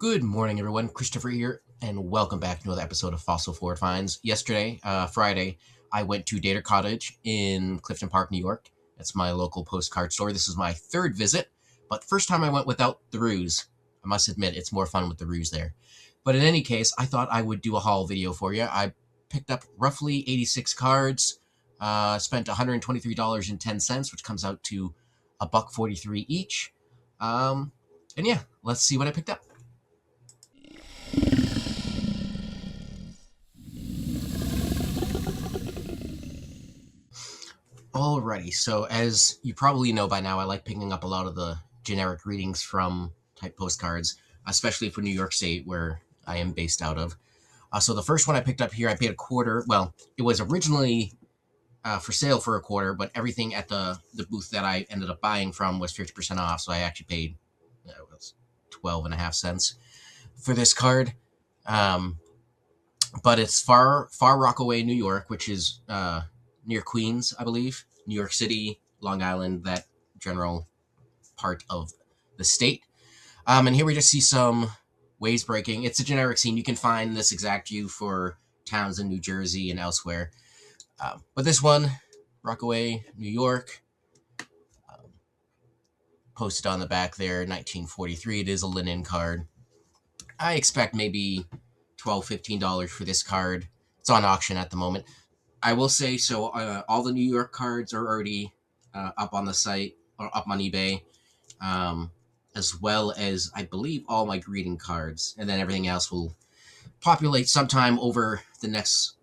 Good morning, everyone. Christopher here, and welcome back to another episode of Fossil Forward Finds. Yesterday, Friday, I went to Data Cottage in Clifton Park, New York. That's my local postcard store. This is my third visit, but first time I went without the ruse. I must admit, it's more fun with the ruse there. But in any case, I thought I would do a haul video for you. I picked up roughly 86 cards, spent $123.10, which comes out to $1.43 each. And yeah, let's see what I picked up. Alrighty, so as you probably know by now, I like picking up a lot of the generic readings from type postcards, especially for New York State, where I am based out of. So the first one I picked up here, I paid a quarter. Well, it was originally for sale for a quarter, but everything at the booth that I ended up buying from was 50% off, so I actually paid it was 12.5 cents for this card. But it's Far Rockaway, New York, which is near Queens, I believe. New York City, Long Island, that general part of the state. And here we just see some waves breaking. It's a generic scene. You can find this exact view for towns in New Jersey and elsewhere. But this one, Rockaway, New York, posted on the back there, 1943. It is a linen card. I expect maybe $12, $15 for this card. It's on auction at the moment. I will say, so all the New York cards are already up on the site, or up on eBay, as well as, I believe, all my greeting cards. And then everything else will populate sometime over the next,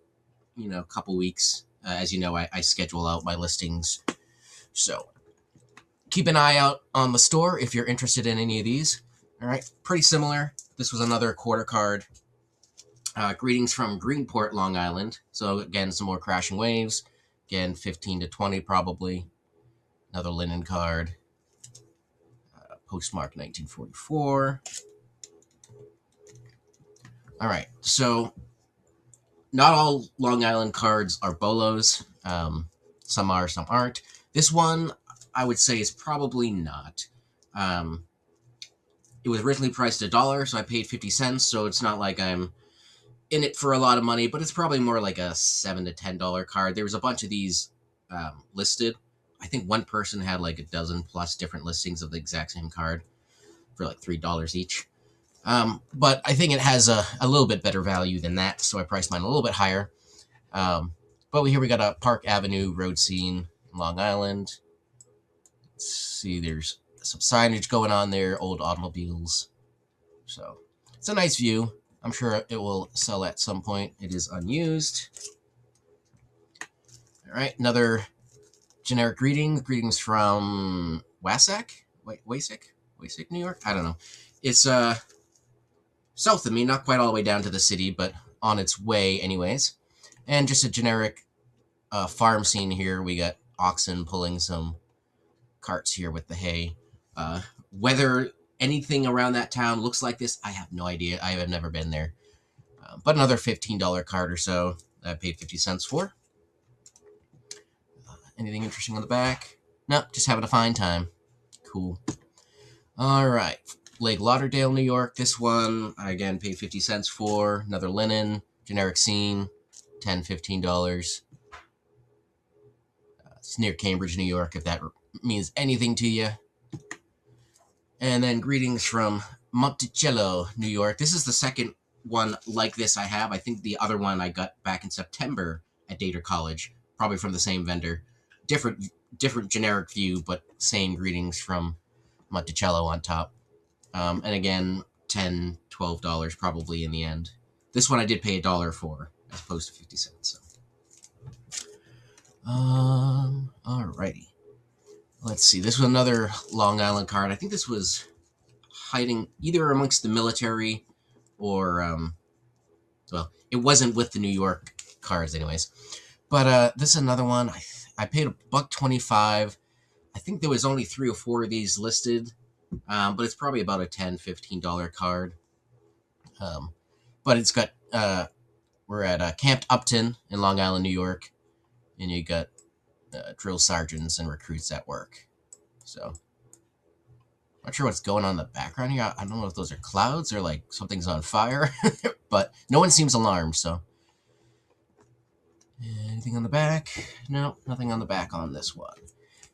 couple weeks. As you know, I schedule out my listings. So keep an eye out on the store if you're interested in any of these. All right, pretty similar. This was another quarter card. Greetings from Greenport, Long Island. So again, some more crashing waves. Again, 15 to 20 probably. Another linen card. Postmark 1944. All right, so not all Long Island cards are bolos. Some are, some aren't. This one, I would say, is probably not. It was originally priced $1, so I paid 50 cents, so it's not like I'm in it for a lot of money, but it's probably more like a $7 to $10 card. There was a bunch of these listed. I think one person had like a dozen plus different listings of the exact same card for like $3 each. But I think it has a little bit better value than that, so I priced mine a little bit higher. But here we got a Park Avenue road scene in Long Island. Let's see, there's some signage going on there, old automobiles. So it's a nice view. I'm sure it will sell at some point. It is unused. All right, another generic greeting. Greetings from Wassac, New York. I don't know. It's south of me, not quite all the way down to the city, but on its way, anyways. And just a generic farm scene here. We got oxen pulling some carts here with the hay. Whether anything around that town looks like this, I have no idea. I have never been there. But another $15 card or so that I paid 50 cents for. Anything interesting on the back? No, just having a fine time. Cool. All right. Lake Lauderdale, New York. This one, I again paid 50 cents for. Another linen, generic scene, $10, $15. It's near Cambridge, New York, if that means anything to you. And then greetings from Monticello, New York. This is the second one like this I have. I think the other one I got back in September at Data College, probably from the same vendor. Different generic view, but same greetings from Monticello on top. And again, $10, $12 probably in the end. This one I did pay $1 for, as opposed to 50 cents. So. Alrighty. Let's see. This was another Long Island card. I think this was hiding either amongst the military or, well, it wasn't with the New York cards anyways. But this is another one. I paid $1.25. I think there was only 3 or 4 of these listed, but it's probably about a $10, $15 card. But it's got, we're at Camp Upton in Long Island, New York, and you got drill sergeants and recruits at work. So Not sure what's going on in the background here. I don't know if those are clouds or like something's on fire, but no one seems alarmed, so. Anything on the back? No, nothing on the back on this one.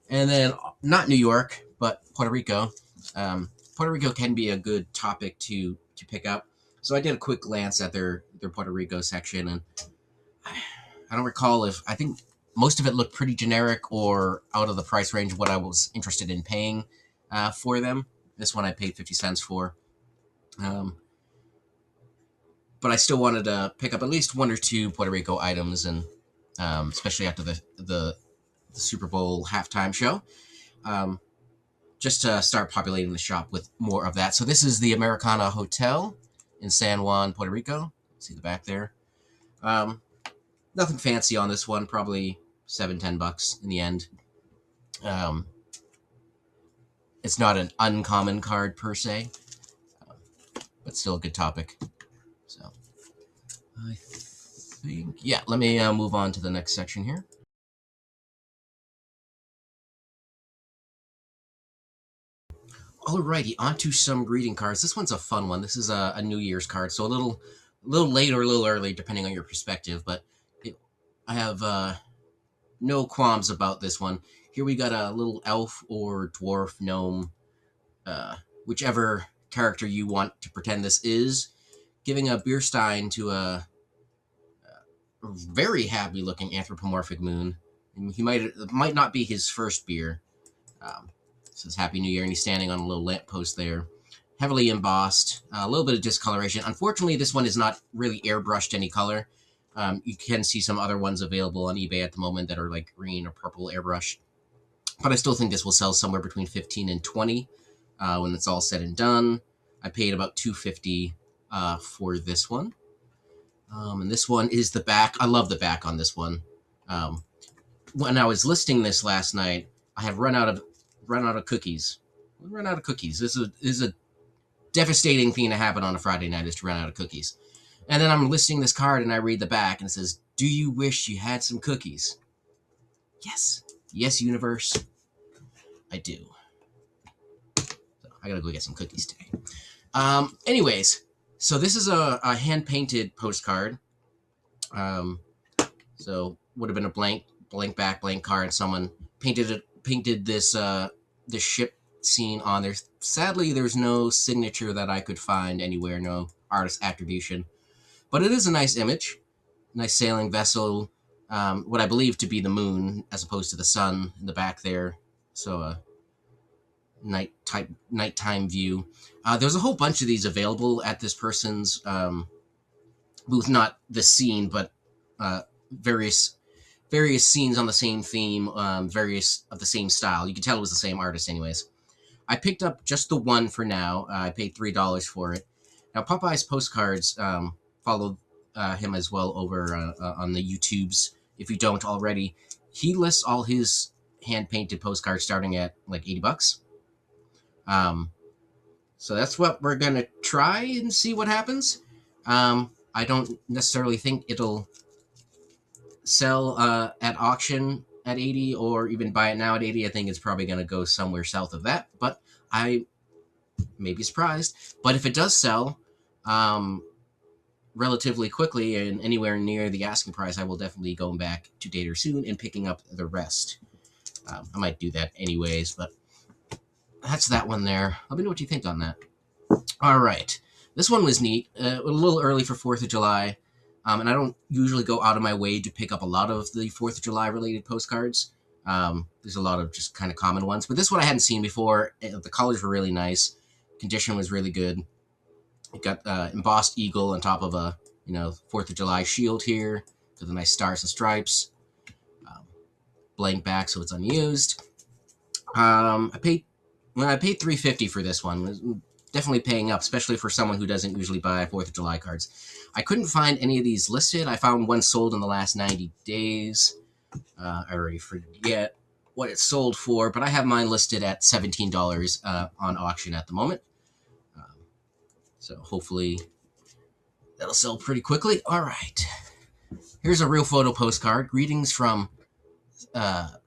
And then, not New York, but Puerto Rico. Puerto Rico can be a good topic to pick up. So I did a quick glance at their Puerto Rico section, and I don't recall if, I think most of it looked pretty generic or out of the price range of what I was interested in paying for them. This one I paid 50 cents for. But I still wanted to pick up at least one or two Puerto Rico items, and especially after the Super Bowl halftime show, just to start populating the shop with more of that. So this is the Americana Hotel in San Juan, Puerto Rico. See the back there. Nothing fancy on this one, probably $7-10 in the end. It's not an uncommon card per se, but still a good topic. So I think, yeah, let me move on to the next section here. Alrighty, on to some greeting cards. This one's a fun one. This is a New Year's card, so a little late or a little early, depending on your perspective, but I have no qualms about this one. Here we got a little elf or dwarf gnome, whichever character you want to pretend this is, giving a beer stein to a very happy-looking anthropomorphic moon. And he might not be his first beer. Says Happy New Year, and he's standing on a little lamppost there. Heavily embossed, a little bit of discoloration. Unfortunately, this one is not really airbrushed any color. You can see some other ones available on eBay at the moment that are like green or purple airbrush. But I still think this will sell somewhere between 15 and 20 when it's all said and done. I paid about $2.50 for this one. And this one is the back. I love the back on this one. When I was listing this last night, I had run out of cookies. Run out of cookies. This is a devastating thing to happen on a Friday night, is to run out of cookies. And then I'm listing this card and I read the back and it says, "Do you wish you had some cookies?" Yes. Yes, universe. I do. So I gotta go get some cookies today. Anyways, so this is a hand-painted postcard. So would have been a blank back, blank card. Someone painted this this ship scene on there. Sadly, there's no signature that I could find anywhere, no artist attribution. But it is a nice image, nice sailing vessel, what I believe to be the moon as opposed to the sun in the back there. So a nighttime view. There's a whole bunch of these available at this person's booth. Not the scene, but various scenes on the same theme, various of the same style. You can tell it was the same artist anyways. I picked up just the one for now. I paid $3 for it. Now, Popeye's Postcards, follow him as well over on the YouTubes, if you don't already. He lists all his hand-painted postcards starting at like $80. So that's what we're going to try and see what happens. I don't necessarily think it'll sell at auction at 80 or even buy it now at 80. I think it's probably going to go somewhere south of that, but I may be surprised. But if it does sell relatively quickly and anywhere near the asking price, I will definitely go back to Dater soon and picking up the rest. I might do that anyways, but that's that one there. Let me know what you think on that. All right. This one was neat. A little early for 4th of July. And I don't usually go out of my way to pick up a lot of the 4th of July related postcards. There's a lot of just kind of common ones. But this one I hadn't seen before. The colors were really nice. Condition was really good. It got embossed eagle on top of a 4th of July shield here with the nice stars and stripes. Blank back, so it's unused. I paid $3.50 for this one. Definitely paying up, especially for someone who doesn't usually buy 4th of July cards. I couldn't find any of these listed. I found one sold in the last 90 days. I already forget what it sold for, but I have mine listed at $17 on auction at the moment. So hopefully that'll sell pretty quickly. All right. Here's a real photo postcard. Greetings from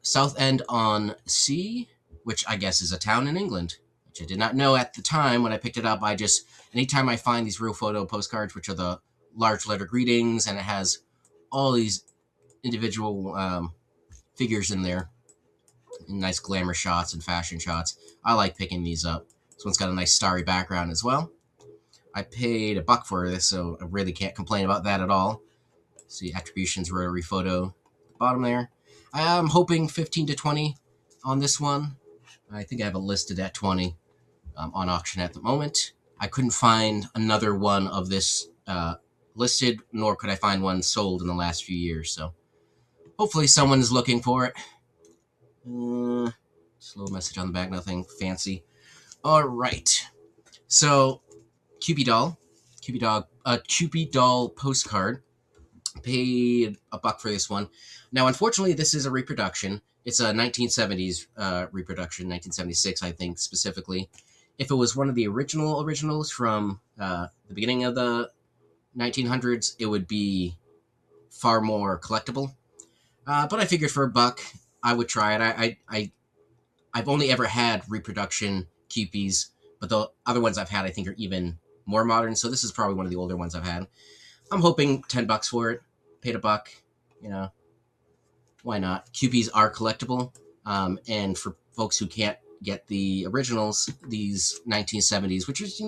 Southend-on-Sea, which I guess is a town in England. which I did not know at the time when I picked it up. Anytime I find these real photo postcards, which are the large letter greetings, and it has all these individual figures in there, nice glamour shots and fashion shots, I like picking these up. This one's got a nice starry background as well. I paid $1 for this, so I really can't complain about that at all. See, attributions, rotary photo, bottom there. I'm hoping 15 to 20 on this one. I think I have it listed at 20 on auction at the moment. I couldn't find another one of this listed, nor could I find one sold in the last few years. So hopefully someone is looking for it. Just a little message on the back, nothing fancy. All right. So Cupid doll postcard. Paid $1 for this one. Now, unfortunately, this is a reproduction. It's a 1970s reproduction, 1976, I think, specifically. If it was one of the originals from the beginning of the 1900s, it would be far more collectible. But I figured for $1, I would try it. I've only ever had reproduction Cupies, but the other ones I've had, I think, are even more modern. So this is probably one of the older ones I've had. I'm hoping $10 for it. Paid $1, you know, why not? Cupies are collectible, and for folks who can't get the originals, these 1970s, which is,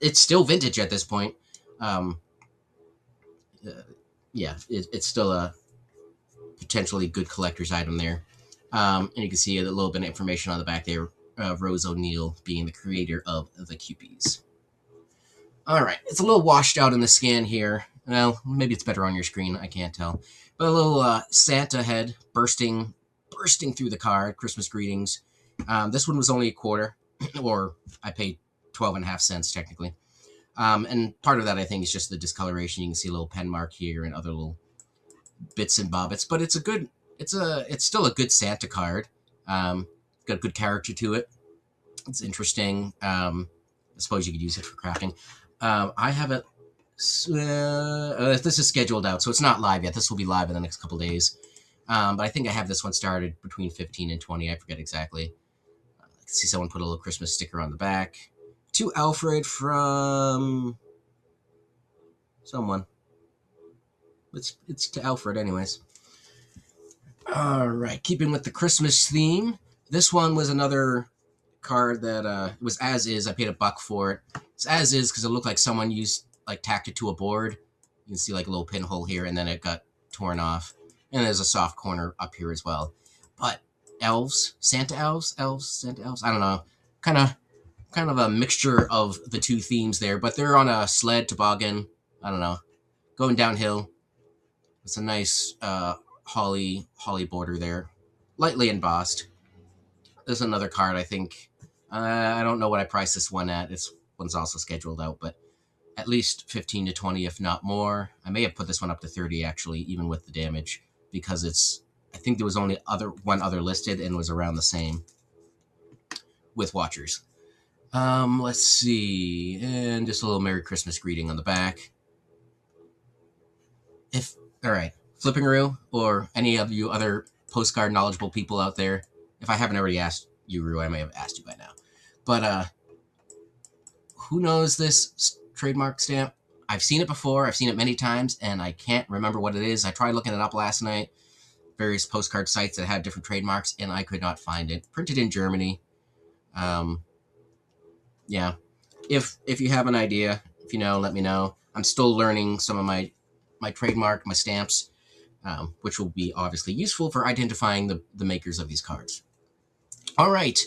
it's still vintage at this point. It's still a potentially good collector's item there. And you can see a little bit of information on the back there. Rose O'Neill being the creator of the Cupies. All right, it's a little washed out in the scan here. Well, maybe it's better on your screen. I can't tell. But a little Santa head bursting through the card. Christmas greetings. This one was only $0.25, or I paid 12.5 cents technically. And part of that, I think, is just the discoloration. You can see a little pen mark here and other little bits and bobbits. But it's still a good Santa card. Got a good character to it. It's interesting. I suppose you could use it for crafting. I have it. This is scheduled out, so it's not live yet. This will be live in the next couple days. But I think I have this one started between 15 and 20. I forget exactly. I can see someone put a little Christmas sticker on the back. To Alfred from someone. It's to Alfred anyways. All right, keeping with the Christmas theme. This one was another card that was as is. I paid $1 for it. It's as is because it looked like someone tacked it to a board. You can see like a little pinhole here, and then it got torn off. And there's a soft corner up here as well. But Santa elves, I don't know. Kind of a mixture of the two themes there, but they're on a sled toboggan. I don't know, going downhill. It's a nice holly border there, lightly embossed. There's another card, I think. I don't know what I priced this one at. This one's also scheduled out, but at least 15 to 20, if not more. I may have put this one up to 30, actually, even with the damage, because I think there was only one other listed and was around the same with watchers. Let's see. And just a little Merry Christmas greeting on the back. All right, Flippengaroo, or any of you other postcard knowledgeable people out there, if I haven't already asked you, Rue, I may have asked you by now. But who knows this trademark stamp? I've seen it before. I've seen it many times, and I can't remember what it is. I tried looking it up last night, various postcard sites that have different trademarks, and I could not find it. Printed in Germany. Yeah. If you have an idea, if you know, let me know. I'm still learning some of my trademark, my stamps, which will be obviously useful for identifying the makers of these cards. All right.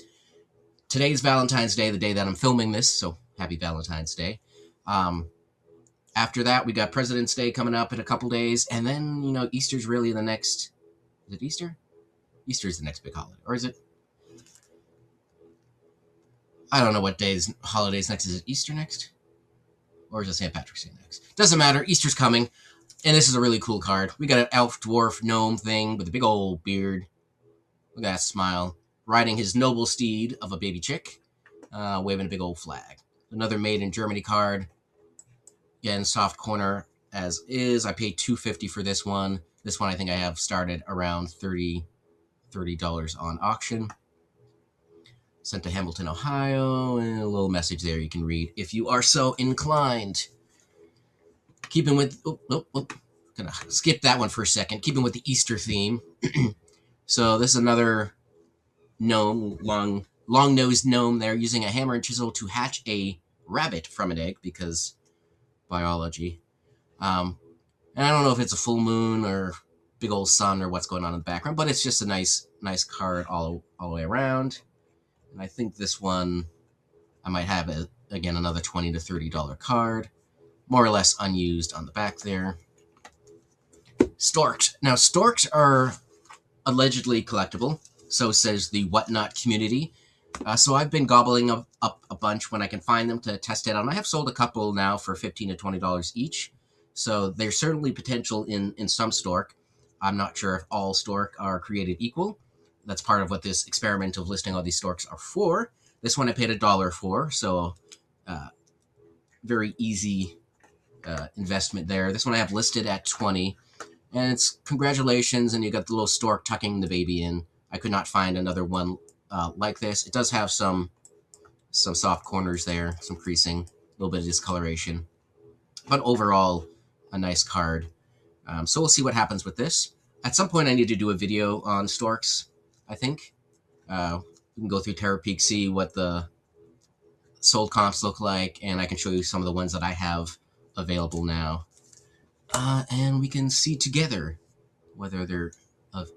Today's Valentine's Day, the day that I'm filming this, so happy Valentine's Day. After that, we got President's Day coming up in a couple days, and then, Easter's really the next... Is it Easter? Easter's the next big holiday, or is it? I don't know what holiday's next. Is it Easter next? Or is it St. Patrick's Day next? Doesn't matter. Easter's coming. And this is a really cool card. We got an elf, dwarf, gnome thing with a big old beard. Look at that smile. Riding his noble steed of a baby chick. Waving a big old flag. Another made in Germany card. Again, soft corner as is. I paid $2.50 for this one. This one I think I have started around $30 on auction. Sent to Hamilton, Ohio, and a little message there you can read if you are so inclined. Keeping with, gonna skip that one for a second. Keeping with the Easter theme. So this is another gnome, long-nosed gnome there, using a hammer and chisel to hatch a rabbit from an egg, because biology. And I don't know if it's a full moon or big old sun or what's going on in the background, but it's just a nice card all the way around. And I think this one, I might have, again, another $20 to $30 card, more or less unused on the back there. Storks. Now, storks are allegedly collectible, so says the Whatnot community. So I've been gobbling up a bunch when I can find them to test it out. And I have sold a couple now for $15 to $20 each. So there's certainly potential in some stork. I'm not sure if all stork are created equal. That's part of what this experiment of listing all these storks are for. This one I paid $1 for, so very easy investment there. This one I have listed at $20, and it's congratulations, and you got the little stork tucking the baby in. I could not find another one like this. It does have some soft corners there, some creasing, a little bit of discoloration, but overall a nice card. So we'll see what happens with this. At some point I need to do a video on storks, I think. We can go through TerraPeak, see what the sold comps look like, and I can show you some of the ones that I have available now. And we can see together whether they're of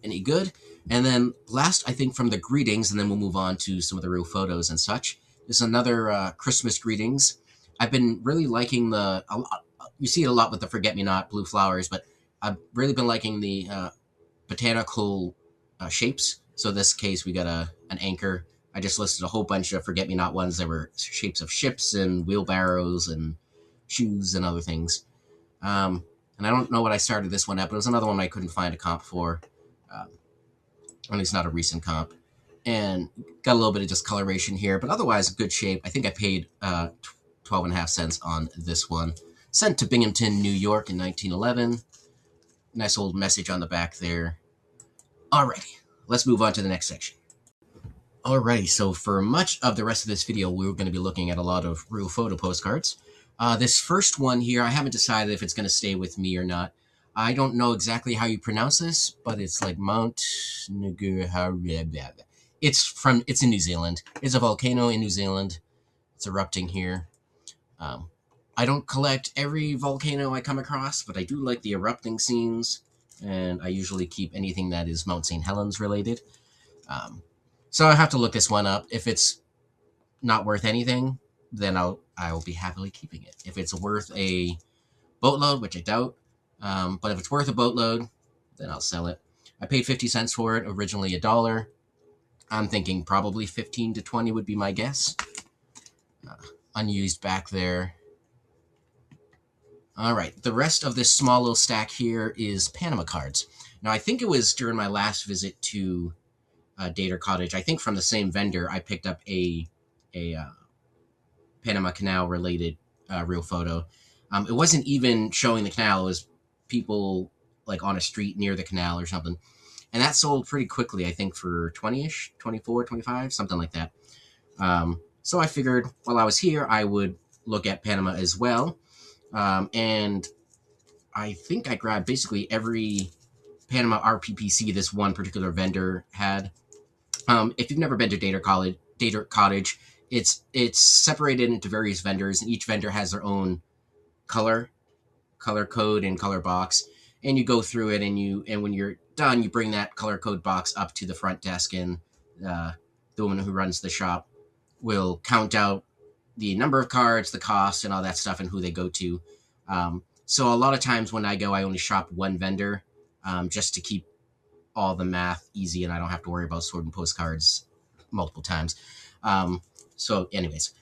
any good. And then last, I think, from the greetings, and then we'll move on to some of the real photos and such, is another Christmas greetings. I've been really liking you see it a lot with the forget-me-not blue flowers, but I've really been liking the botanical shapes. So in this case, we got an anchor. I just listed a whole bunch of forget-me-not ones that were shapes of ships and wheelbarrows and shoes and other things. And I don't know what I started this one at, but it was another one I couldn't find a comp for. At least not a recent comp. And got a little bit of discoloration here, but otherwise good shape. I think I paid 12.5 cents on this one. Sent to Binghamton, New York in 1911. Nice old message on the back there. Alrighty, let's move on to the next section. Alrighty, so for much of the rest of this video, we're going to be looking at a lot of real photo postcards. This first one here, I haven't decided if it's going to stay with me or not. I don't know exactly how you pronounce this, but it's like Mount Nguruhara. It's in New Zealand. It's a volcano in New Zealand. It's erupting here. I don't collect every volcano I come across, but I do like the erupting scenes, and I usually keep anything that is Mount St. Helens related. So I have to look this one up. If it's not worth anything, then I will be happily keeping it. If it's worth a boatload, which I doubt, but if it's worth a boatload, then I'll sell it. I paid 50 cents for it, originally $1. I'm thinking probably 15 to 20 would be my guess. Unused back there. All right, the rest of this small little stack here is Panama cards. Now, I think it was during my last visit to Dater Cottage, I think from the same vendor, I picked up a Panama Canal related real photo. It wasn't even showing the canal. It was people like on a street near the canal or something. And that sold pretty quickly, I think for 20-ish, 24, 25, something like that. So I figured while I was here, I would look at Panama as well. And I think I grabbed basically every Panama RPPC this one particular vendor had. If you've never been to Dater Cottage, it's separated into various vendors, and each vendor has their own color code and color box, and you go through it, and when you're done, you bring that color code box up to the front desk, and the woman who runs the shop will count out the number of cards, the cost, and all that stuff, and who they go to. So a lot of times when I go, I only shop one vendor, just to keep all the math easy, and I don't have to worry about sorting postcards multiple times. So anyways,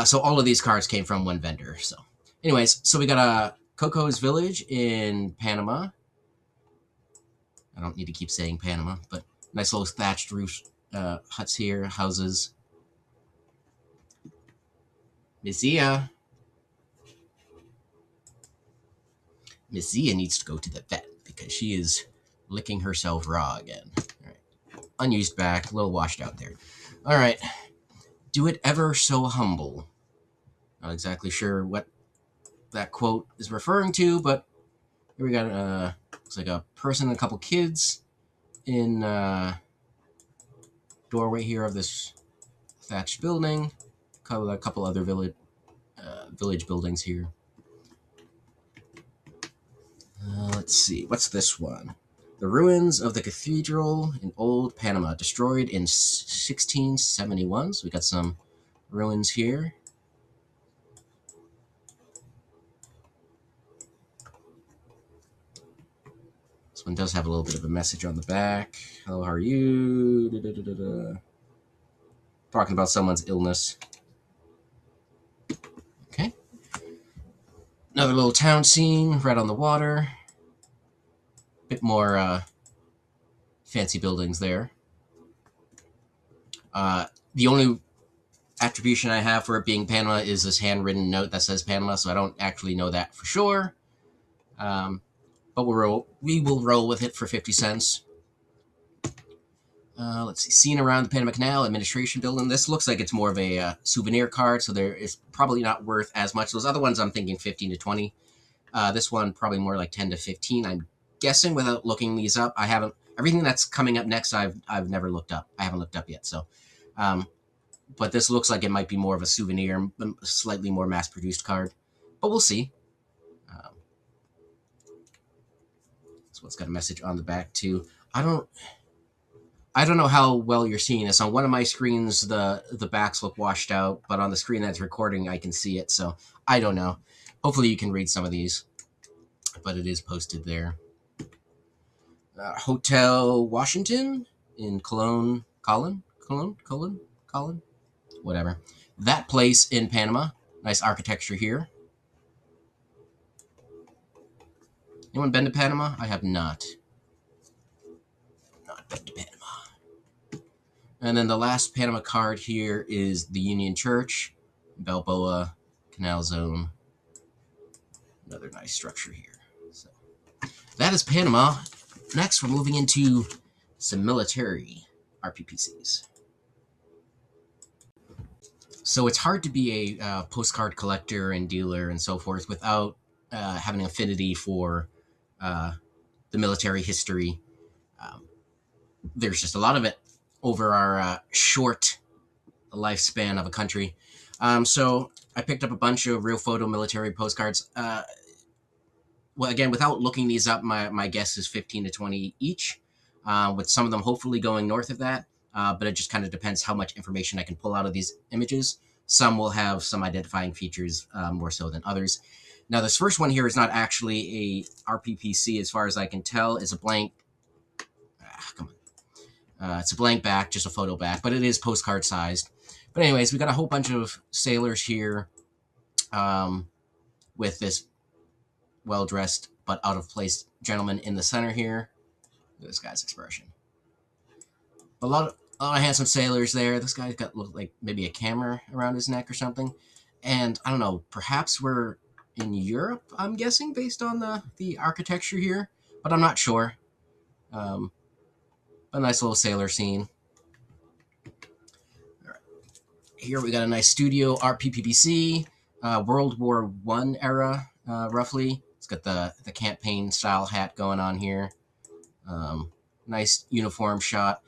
so all of these cards came from one vendor. So anyways, so we got a Coco's Village in Panama. I don't need to keep saying Panama, but nice little thatched roof huts here, houses. Miss Zia needs to go to the vet because she is licking herself raw again. All right. unused back, a little washed out there. All right. Do it ever so humble. Not exactly sure what that quote is referring to, but here we got looks like a person and a couple kids in doorway here of this thatched building. A couple other village buildings here. Let's see, what's this one? The ruins of the cathedral in Old Panama, destroyed in 1671. So we got some ruins here. This one does have a little bit of a message on the back. Hello, how are you? Talking about someone's illness. Okay. Another little town scene right on the water. Bit more fancy buildings there. The only attribution I have for it being Panama is this handwritten note that says Panama, so I don't actually know that for sure. But we will roll with it for 50 cents. Let's see. Scene around the Panama Canal Administration Building. This looks like it's more of a souvenir card, so there is probably not worth as much. Those other ones I'm thinking 15 to 20. This one probably more like 10 to 15. I'm guessing without looking these up. I haven't. Everything that's coming up next, I've never looked up. I haven't looked up yet. So, but this looks like it might be more of a souvenir, slightly more mass-produced card. But we'll see. This one's got a message on the back too. I don't know how well you're seeing this. On one of my screens, the backs look washed out, but on the screen that's recording, I can see it. So I don't know. Hopefully you can read some of these, but it is posted there. Hotel Washington in Colon, whatever. That place in Panama. Nice architecture here. Anyone been to Panama? I have not. Not been to Panama. And then the last Panama card here is the Union Church, Balboa, Canal Zone. Another nice structure here. So that is Panama. Next, we're moving into some military RPPCs. So it's hard to be a postcard collector and dealer and so forth without having an affinity for the military history. There's just a lot of it over our short lifespan of a country. So I picked up a bunch of real photo military postcards. Well, again, without looking these up, my guess is 15 to 20 each, with some of them hopefully going north of that. But it just kind of depends how much information I can pull out of these images. Some will have some identifying features more so than others. Now, this first one here is not actually a RPPC as far as I can tell. It's a blank. It's a blank back, just a photo back, but it is postcard sized. But anyways, we got a whole bunch of sailors here with this well-dressed but out-of-place gentleman in the center here. Look at this guy's expression. A lot of handsome sailors there. This guy's got look like maybe a camera around his neck or something. And I don't know, perhaps we're in Europe, I'm guessing, based on the architecture here, but I'm not sure. A nice little sailor scene. All right. Here we got a nice studio RPPC, World War I era, roughly. It's got the campaign style hat going on here. Nice uniform shot.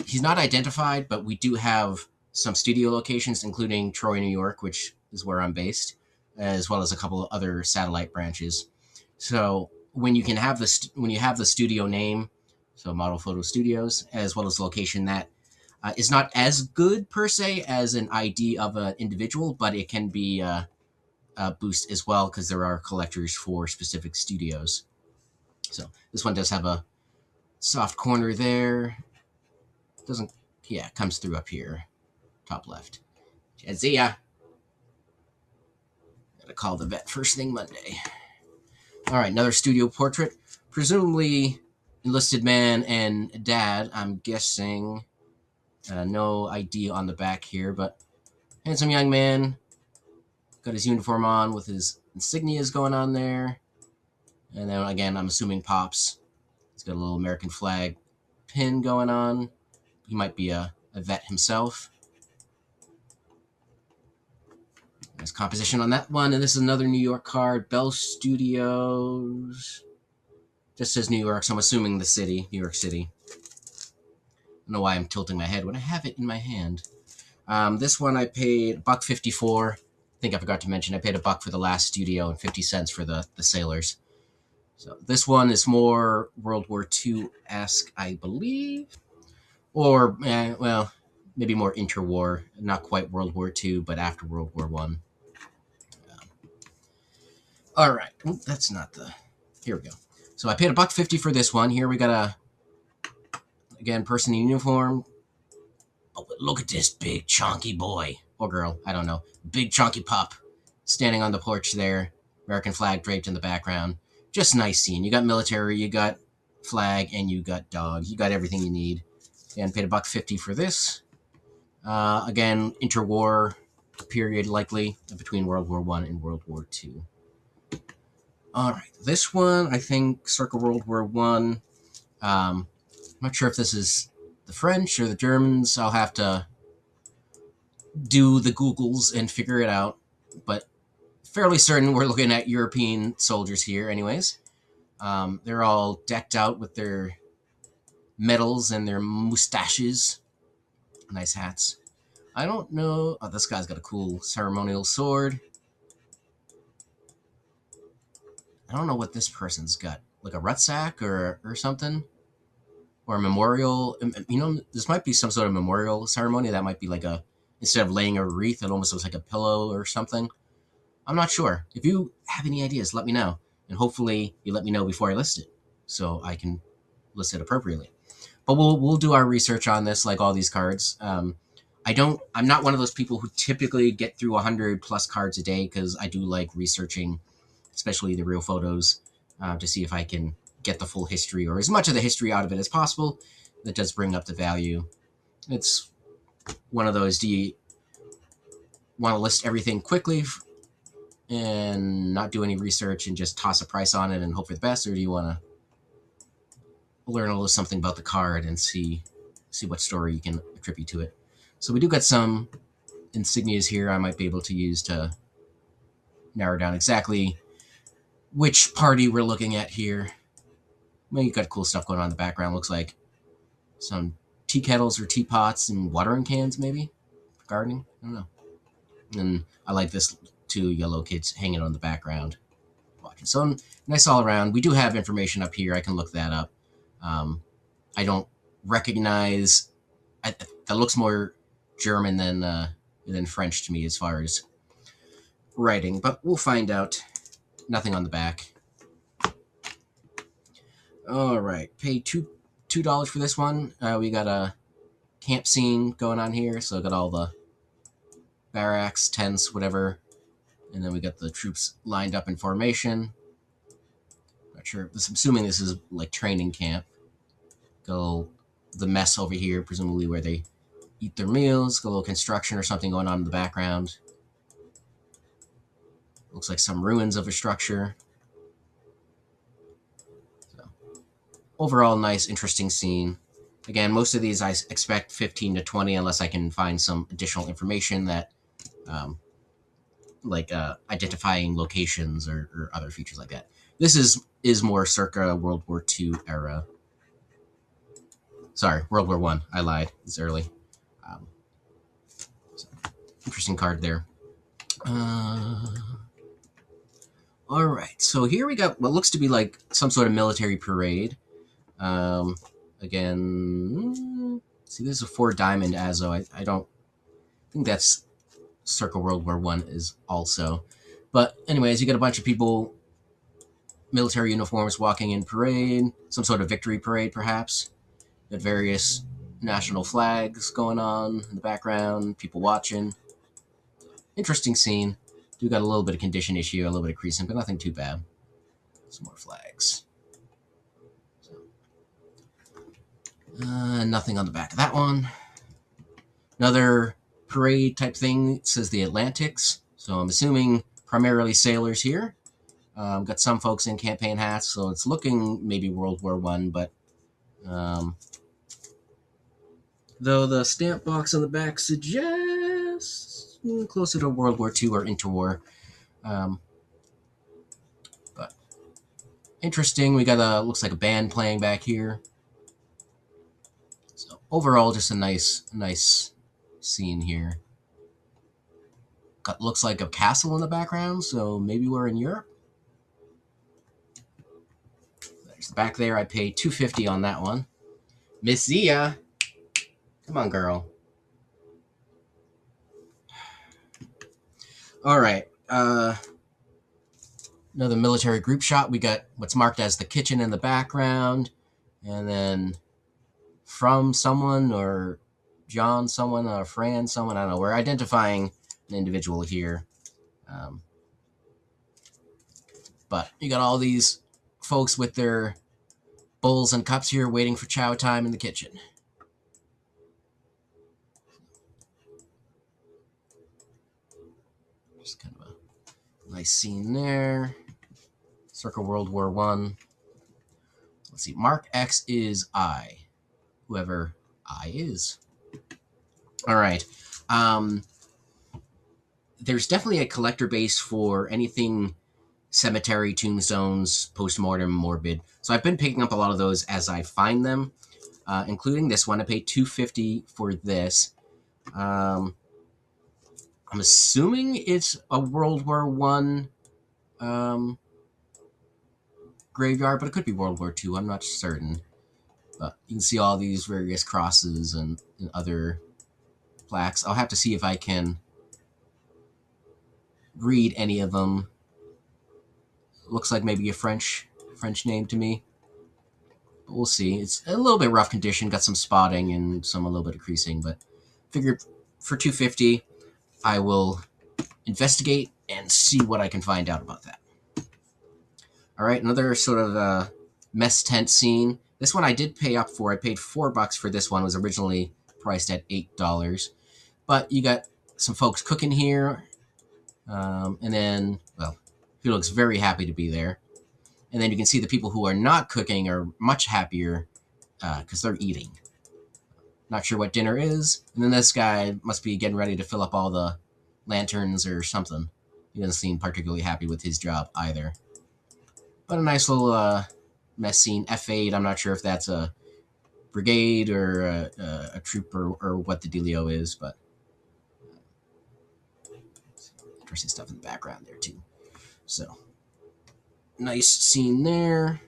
He's not identified, but we do have some studio locations, including Troy, New York, which is where I'm based, as well as a couple of other satellite branches. So when you have the studio name, so Model Photo Studios, as well as location, that is not as good per se as an ID of an individual, but it can be a boost as well because there are collectors for specific studios. So this one does have a soft corner there. Comes through up here, top left. Jadzia. Gotta call the vet first thing Monday. All right, another studio portrait, presumably enlisted man and dad. I'm guessing. No ID on the back here, but handsome young man. Got his uniform on with his insignias going on there. And then again, I'm assuming Pops. He's got a little American flag pin going on. he might be a vet himself. There's composition on that one, and this is another New York card. Bell Studios. Just says New York, so I'm assuming the city, New York City. I don't know why I'm tilting my head when I have it in my hand. This one I paid $1.54. I think I forgot to mention I paid $1 for the last studio and 50 cents for the sailors. So this one is more World War II-esque, I believe. Or, well, maybe more interwar. Not quite World War II, but after World War I. All right. Oop, that's not the... Here we go. So I paid $1.50 for this one. Here we got again, person in uniform. Oh, look at this big chunky boy. Or girl, I don't know. Big chunky pup standing on the porch there. American flag draped in the background. Just nice scene. You got military, you got flag, and you got dog. You got everything you need. And paid $1.50 for this. Again, interwar period, likely between World War I and World War II. All right, this one I think circa World War I. I'm not sure if this is the French or the Germans. I'll have to do the Googles and figure it out, but fairly certain we're looking at European soldiers here, anyways. They're all decked out with their medals and their mustaches. Nice hats. I don't know. Oh, this guy's got a cool ceremonial sword. I don't know what this person's got. Like a rucksack or something? Or a memorial. You know, this might be some sort of memorial ceremony. That might be like a, instead of laying a wreath, it almost looks like a pillow or something. I'm not sure. If you have any ideas, let me know. And hopefully you let me know before I list it, so I can list it appropriately. But we'll do our research on this, like all these cards. I'm not one of those people who typically get through 100 plus cards a day, because I do like researching, especially the real photos, to see if I can get the full history or as much of the history out of it as possible. That does bring up the value. It's one of those, do you want to list everything quickly and not do any research and just toss a price on it and hope for the best, or do you want to learn a little something about the card and see what story you can attribute to it? So we do got some insignias here I might be able to use to narrow down exactly which party we're looking at here. Well, you got cool stuff going on in the background. Looks like some tea kettles or teapots and watering cans, maybe for gardening. I don't know. And I like this two yellow kids hanging on the background watching. So nice all around. We do have information up here. I can look that up. I don't recognize. That looks more German than French to me as far as writing, but we'll find out. Nothing on the back. All right, paid $2 for this one. We got a camp scene going on here, so got all the barracks, tents, whatever, and then we got the troops lined up in formation. Not sure. I'm assuming this is like training camp. Go the mess over here, presumably where they eat their meals. Got a little construction or something going on in the background. Looks like some ruins of a structure. So, overall, nice, interesting scene. Again, most of these I expect 15 to 20 unless I can find some additional information that, identifying locations or other features like that. This is more circa World War II era. Sorry, World War I. I lied. It's early. So, interesting card there. All right, so here we got what looks to be like some sort of military parade. Again, see, this is a 4-diamond Azo. I don't think that's circa World War I is also. But anyways, you got a bunch of people, military uniforms, walking in parade, some sort of victory parade, perhaps. Got various national flags going on in the background, people watching. Interesting scene. Do got a little bit of condition issue, a little bit of creasing, but nothing too bad. Some more flags. So, nothing on the back of that one. Another parade type thing. It says the Atlantics. So I'm assuming primarily sailors here. Got some folks in campaign hats, so it's looking maybe World War I, but Though the stamp box on the back suggests closer to World War II or interwar. But interesting. We got looks like a band playing back here. So overall, just a nice scene here. Looks like a castle in the background, so maybe we're in Europe. There's the back there. I paid $2.50 on that one. Miss Zia, come on, girl. All right. Another military group shot. We got what's marked as the kitchen in the background, and then from someone or John someone or Fran someone. I don't know. We're identifying an individual here. But you got all these folks with their bowls and cups here waiting for chow time in the kitchen. Just kind of a nice scene there. Circa World War I. Let's see. Mark X is I. Whoever I is. All right. There's definitely a collector base for anything cemetery, tombstones, postmortem, morbid. So I've been picking up a lot of those as I find them, including this one. I paid $2.50 for this. I'm assuming it's a World War I graveyard, but it could be World War II. I'm not certain. But you can see all these various crosses and other plaques. I'll have to see if I can read any of them. Looks like maybe a French name to me. But we'll see. It's a little bit rough condition. Got some spotting and a little bit of creasing, but figured for $2.50, I will investigate and see what I can find out about that. All right, another sort of mess tent scene. This one I did pay up for. I paid $4 for this one. It was originally priced at $8. But you got some folks cooking here. And then, well, he looks very happy to be there. And then you can see the people who are not cooking are much happier because they're eating. Not sure what dinner is. And then this guy must be getting ready to fill up all the lanterns or something. He doesn't seem particularly happy with his job either. But a nice little mess scene. F8, I'm not sure if that's a brigade or a troop or what the dealio is, but interesting stuff in the background there too. So, nice scene there.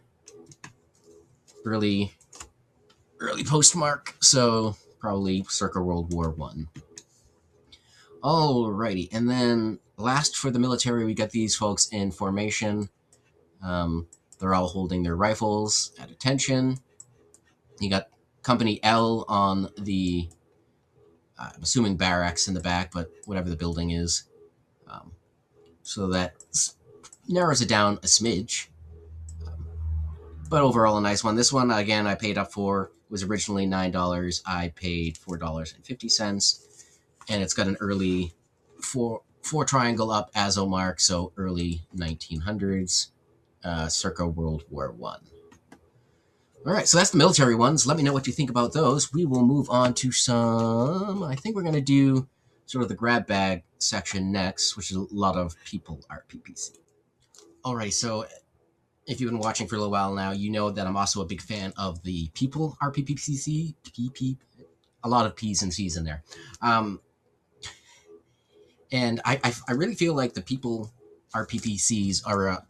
Early postmark, so probably circa World War I. Alrighty, and then last for the military, we got these folks in formation. They're all holding their rifles at attention. You got Company L on the, I'm assuming barracks in the back, but whatever the building is. So that narrows it down a smidge. But overall, a nice one. This one, again, I paid up for. Was originally $9. I paid $4.50. And it's got an early four triangle up ASO mark, so early 1900s, circa World War I. All right, so that's the military ones. Let me know what you think about those. We will move on to some, I think we're going to do sort of the grab bag section next, which is a lot of people RPPC. All right, so if you've been watching for a little while now, you know that I'm also a big fan of the people RPPC. A lot of P's and C's in there. And I really feel like the people RPPCs are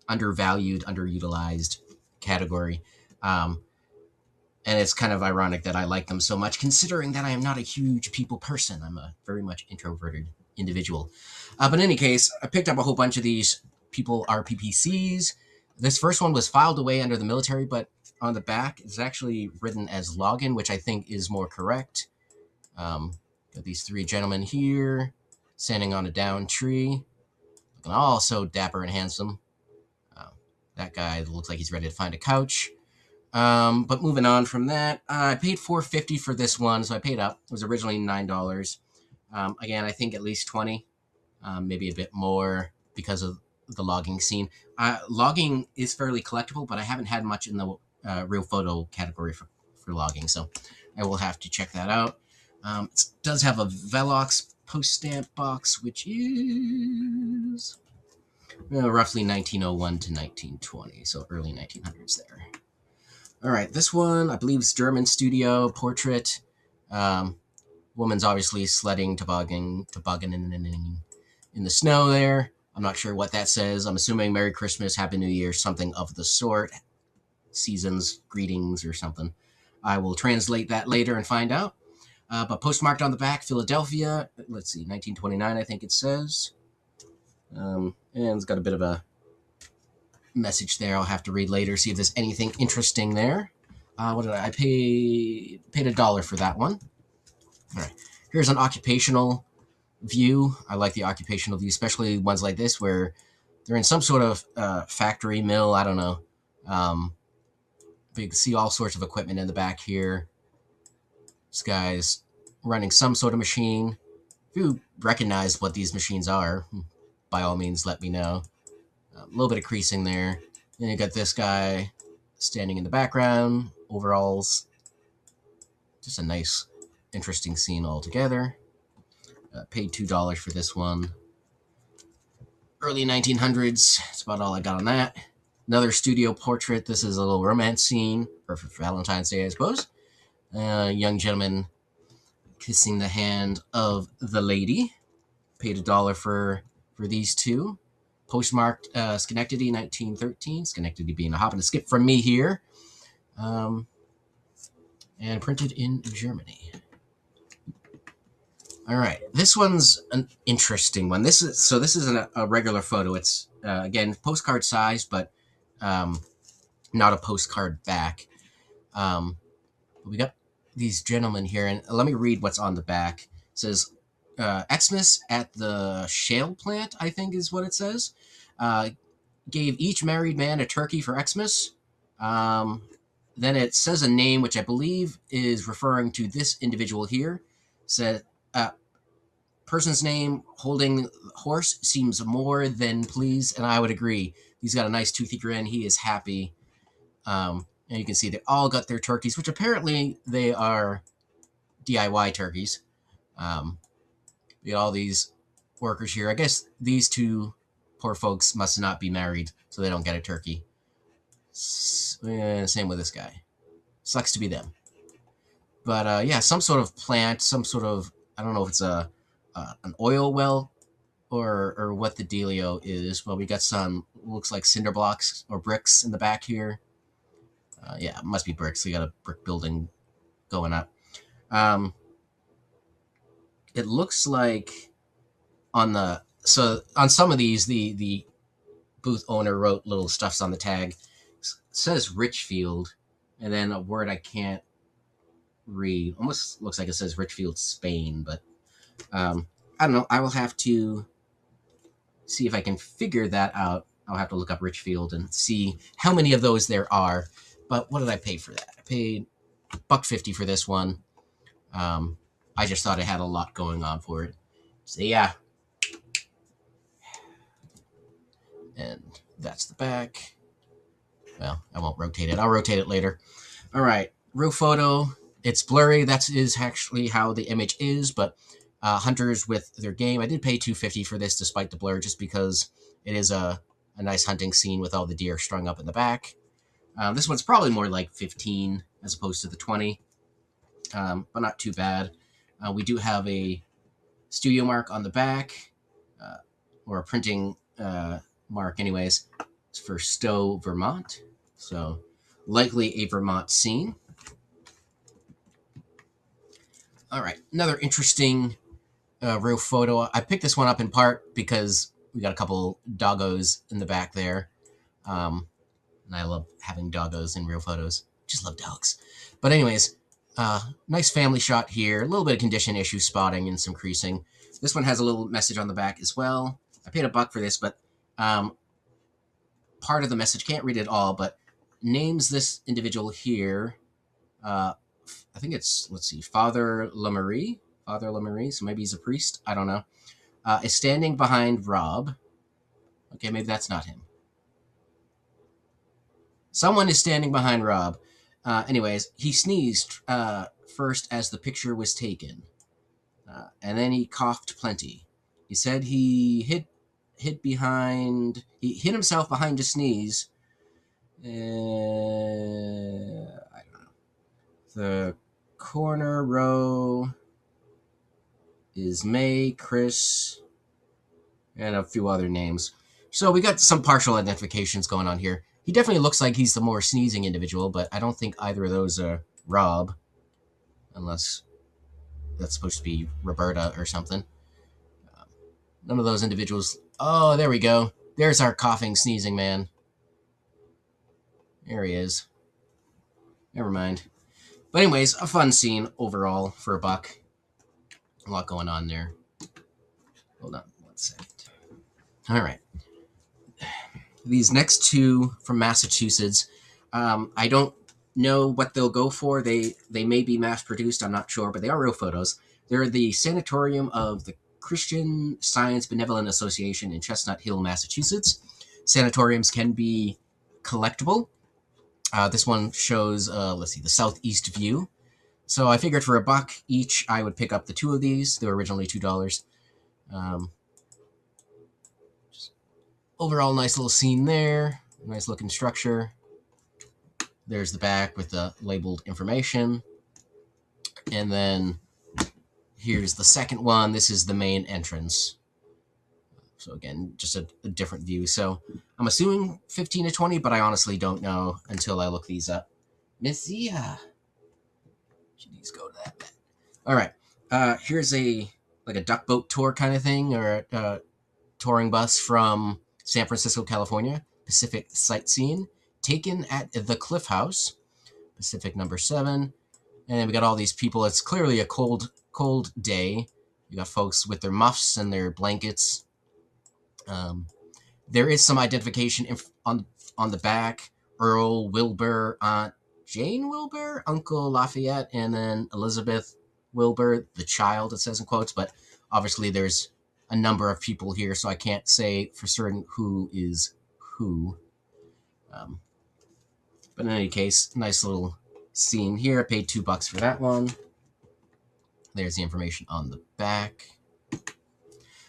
undervalued, underutilized category. And it's kind of ironic that I like them so much, considering that I am not a huge people person. I'm a very much introverted individual. But in any case, I picked up a whole bunch of these people RPPCs. This first one was filed away under the military, but on the back it's actually written as login, which I think is more correct. Got these three gentlemen here, standing on a down tree, looking all so dapper and handsome. That guy looks like he's ready to find a couch. But moving on from that, I paid $4.50 for this one, so I paid up. It was originally $9. Again, I think at least 20, maybe a bit more because of the logging scene. Logging is fairly collectible, but I haven't had much in the real photo category for logging, so I will have to check that out. It does have a Velox post stamp box, which is roughly 1901 to 1920, so early 1900s there. All right, this one I believe is German studio portrait. Woman's obviously sledding, tobogganing in the snow there. I'm not sure what that says. I'm assuming Merry Christmas, Happy New Year, something of the sort. Seasons, greetings, or something. I will translate that later and find out. But postmarked on the back, Philadelphia. Let's see, 1929, I think it says. And it's got a bit of a message there I'll have to read later, see if there's anything interesting there. What did I paid $1 for that one. All right, here's an occupational view. I like the occupational view, especially ones like this where they're in some sort of factory, mill, I don't know. But you can see all sorts of equipment in the back here. This guy's running some sort of machine. If you recognize what these machines are, by all means, let me know. A little bit of creasing there. Then you got this guy standing in the background, overalls. Just a nice, interesting scene altogether. Paid $2 for this one. Early 1900s. That's about all I got on that. Another studio portrait. This is a little romance scene. Perfect for Valentine's Day, I suppose. Young gentleman kissing the hand of the lady. Paid $1 for these two. Postmarked Schenectady, 1913. Schenectady being a hop and a skip from me here. And printed in Germany. All right, this one's an interesting one. This isn't a regular photo. It's again postcard size, but not a postcard back. We got these gentlemen here, and let me read what's on the back. It says Xmas at the shale plant, I think is what it says. Gave each married man a turkey for Xmas. Then it says a name, which I believe is referring to this individual here. Said person's name holding horse seems more than pleased, and I would agree. He's got a nice toothy grin. He is happy. And you can see they all got their turkeys, which apparently they are DIY turkeys. We got all these workers here. I guess these two poor folks must not be married, so they don't get a turkey. Same with this guy. Sucks to be them. But yeah, some sort of plant, some sort of, I don't know if it's an oil well or what the dealio is. Well, we got some, looks like cinder blocks or bricks in the back here. Yeah, it must be bricks. We got a brick building going up. It looks like on some of these, the booth owner wrote little stuffs on the tag. It says Richfield, and then a word I can't read. Almost looks like it says Richfield, Spain, but I don't know. I will have to see if I can figure that out. I'll have to look up Richfield and see how many of those there are. But what did I pay for that? I paid $1.50 for this one. I just thought it had a lot going on for it. So yeah. And that's the back. Well, I won't rotate it. I'll rotate it later. All right. Real photo. It's blurry. That is actually how the image is, but hunters with their game. I did pay $2.50 for this despite the blur, just because it is a nice hunting scene with all the deer strung up in the back. This one's probably more like 15 as opposed to the 20, but not too bad. We do have a studio mark on the back, or a printing mark anyways. It's for Stowe, Vermont. So likely a Vermont scene. All right, another interesting real photo. I picked this one up in part because we got a couple doggos in the back there. And I love having doggos in real photos. Just love dogs. But anyways, nice family shot here. A little bit of condition issue spotting and some creasing. This one has a little message on the back as well. I paid $1 for this, but part of the message, can't read it all, but names this individual here. I think it's, let's see, Father LaMarie, so maybe he's a priest, I don't know, is standing behind Rob. Okay, maybe that's not him. Someone is standing behind Rob, Anyways, he sneezed first as the picture was taken, and then he coughed plenty. He said he hid himself behind a sneeze. I don't know. The corner row is May, Chris, and a few other names. So we got some partial identifications going on here. He definitely looks like he's the more sneezing individual, but I don't think either of those are Rob, unless that's supposed to be Roberta or something. None of those individuals. Oh, there we go. There's our coughing, sneezing man. There he is. Never mind. But anyways, a fun scene overall for a buck. A lot going on there. Hold on 1 second. All right. These next two from Massachusetts, I don't know what they'll go for. They may be mass produced, I'm not sure, but they are real photos. They're the sanatorium of the Christian Science Benevolent Association in Chestnut Hill, Massachusetts. Sanatoriums can be collectible. This one shows, let's see, the southeast view. So I figured for a buck each, I would pick up the two of these. They were originally $2. Overall, nice little scene there. Nice looking structure. There's the back with the labeled information. And then here's the second one. This is the main entrance. So again, just a different view. So I'm assuming 15 to 20, but I honestly don't know until I look these up. Messiah. Should these go to that bit? All right. Here's a duck boat tour kind of thing, or a touring bus from San Francisco, California. Pacific sightseeing, taken at the Cliff House, Pacific number 7. And we got all these people. It's clearly a cold day. You got folks with their muffs and their blankets. There is some identification on the back. Earl Wilbur, Aunt Jane Wilbur, Uncle Lafayette, and then Elizabeth Wilbur, the child, it says in quotes. But obviously there's a number of people here, so I can't say for certain who is who. But in any case, nice little scene here. I paid $2 for that one. There's the information on the back.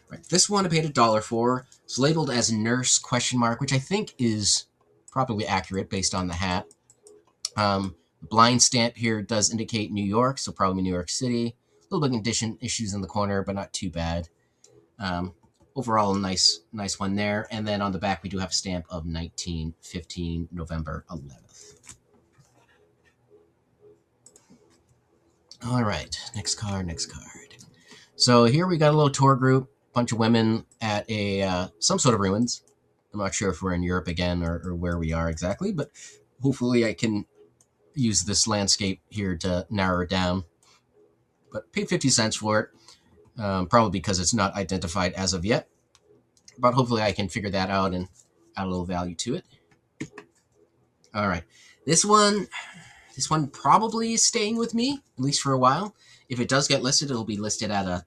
Right, this one I paid $1 for. It's labeled as nurse ? Which I think is probably accurate based on the hat. The blind stamp here does indicate New York, so probably New York City. A little bit of condition issues in the corner, but not too bad. Overall, nice one there. And then on the back, we do have a stamp of 1915, November 11th. All right, next card. So here we got a little tour group, bunch of women at some sort of ruins. I'm not sure if we're in Europe again or where we are exactly, but hopefully I can use this landscape here to narrow it down. But paid 50 cents for it. Probably because it's not identified as of yet. But hopefully I can figure that out and add a little value to it. All right. This one probably is staying with me, at least for a while. If it does get listed, it'll be listed at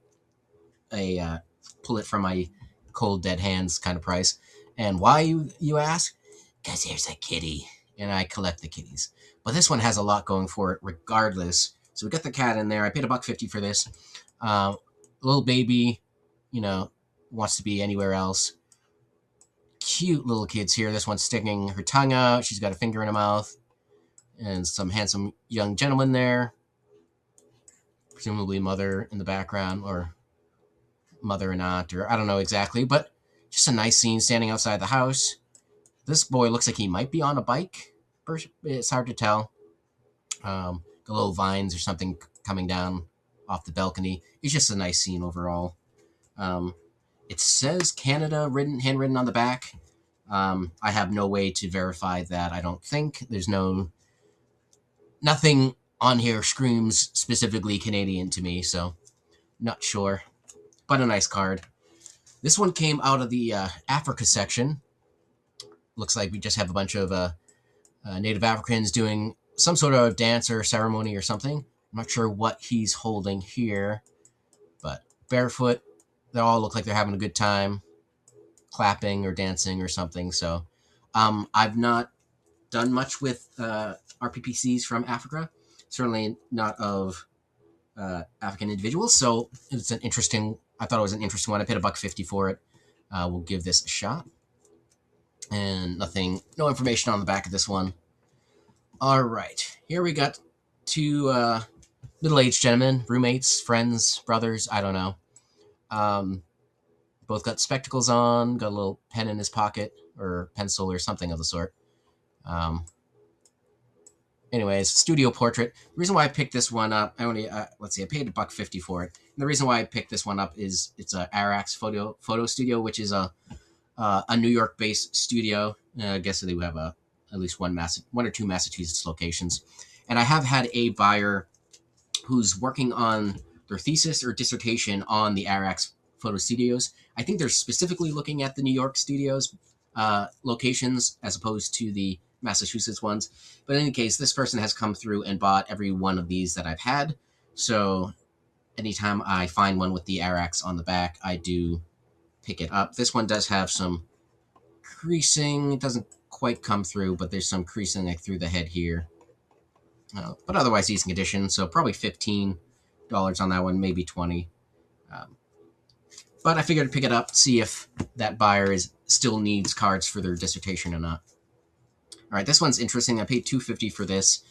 a pull it from my cold dead hands kind of price. And why, you ask? Because there's a kitty, and I collect the kitties. But this one has a lot going for it regardless. So we got the cat in there. I paid $1.50 for this. Little baby, wants to be anywhere else. Cute little kids here. This one's sticking her tongue out. She's got a finger in her mouth. And some handsome young gentleman there. Presumably mother in the background, or mother or not, or I don't know exactly. But just a nice scene standing outside the house. This boy looks like he might be on a bike. It's hard to tell. Got little vines or something coming down off the balcony. It's just a nice scene overall. It says Canada handwritten on the back. I have no way to verify that. I don't think there's nothing on here screams specifically Canadian to me, so not sure. But a nice card. This one came out of the Africa section. Looks like we just have a bunch of Native Africans doing some sort of dance or ceremony or something. I'm not sure what he's holding here, but barefoot. They all look like they're having a good time, clapping or dancing or something. So I've not done much with RPPCs from Africa. Certainly not of African individuals. So it's an interesting. I thought it was an interesting one. I paid $1.50 for it. We'll give this a shot. And nothing, no information on the back of this one. All right, here we got two middle-aged gentlemen, roommates, friends, brothers. I don't know. Both got spectacles on. Got a little pen in his pocket or pencil or something of the sort. Anyways, studio portrait. The reason why I picked this one up, I only let's see, I paid $1.50 for it. And the reason why I picked this one up is it's a Arax photo studio, which is a New York-based studio. I guess they have at least one or two Massachusetts locations. And I have had a buyer who's working on their thesis or dissertation on the Arax photo studios. I think they're specifically looking at the New York studios locations as opposed to the Massachusetts ones. But in any case, this person has come through and bought every one of these that I've had. So anytime I find one with the Arax on the back, I do pick it up. This one does have some creasing. It doesn't quite come through, but there's some creasing like through the head here. But otherwise decent condition, so probably $15 on that one, maybe $20. But I figured to pick it up, see if that buyer still needs cards for their dissertation or not. All right, this one's interesting. I paid $2.50 for this.